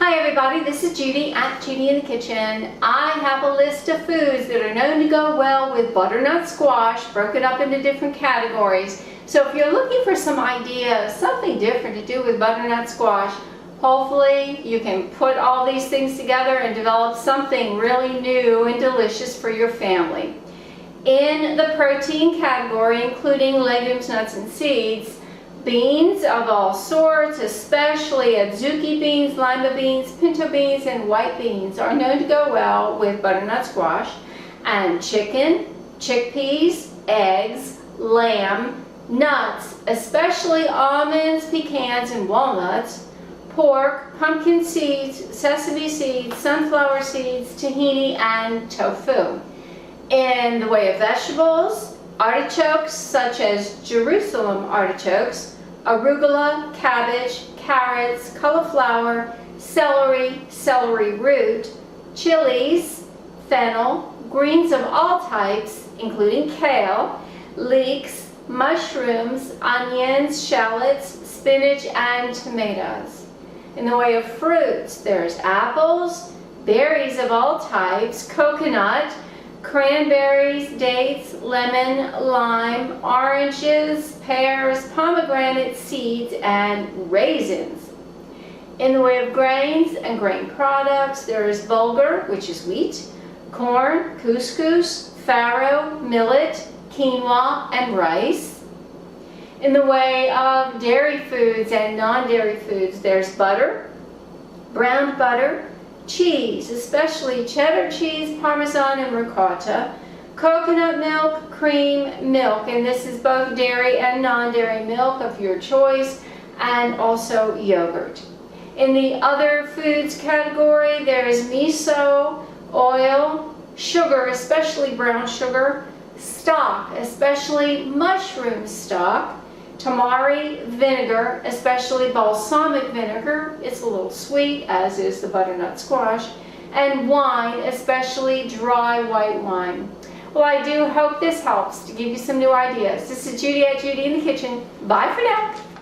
Hi everybody, this is Judy at Judi in the Kitchen. I have a list of foods that are known to go well with butternut squash, broken up into different categories. So if you're looking for some ideas, something different to do with butternut squash, hopefully you can put all these things together and develop something really new and delicious for your family. In the protein category, including legumes, nuts, and seeds, beans of all sorts, especially adzuki beans, lima beans, pinto beans, and white beans are known to go well with butternut squash. And chicken, chickpeas, eggs, lamb, nuts, especially almonds, pecans, and walnuts, pork, pumpkin seeds, sesame seeds, sunflower seeds, tahini, and tofu. In the way of vegetables, artichokes such as Jerusalem artichokes, arugula, cabbage, carrots, cauliflower, celery, celery root, chilies, fennel, greens of all types, including kale, leeks, mushrooms, onions, shallots, spinach, and tomatoes. In the way of fruits, there's apples, berries of all types, coconut, cranberries, dates, lemon, lime, oranges, pears, pomegranate seeds, and raisins. In the way of grains and grain products, there is bulgur, which is wheat, corn, couscous, farro, millet, quinoa, and rice. In the way of dairy foods and non-dairy foods, there's butter, browned butter, cheese, especially cheddar cheese, parmesan, and ricotta, coconut milk, cream, milk, and this is both dairy and non-dairy milk of your choice, and also yogurt. In the other foods category, there is miso, oil, sugar, especially brown sugar, stock, especially mushroom stock, tamari vinegar, especially balsamic vinegar, it's a little sweet, as is the butternut squash, and wine, especially dry white wine. Well, I do hope this helps to give you some new ideas. This is Judi at Judi in the Kitchen. Bye for now.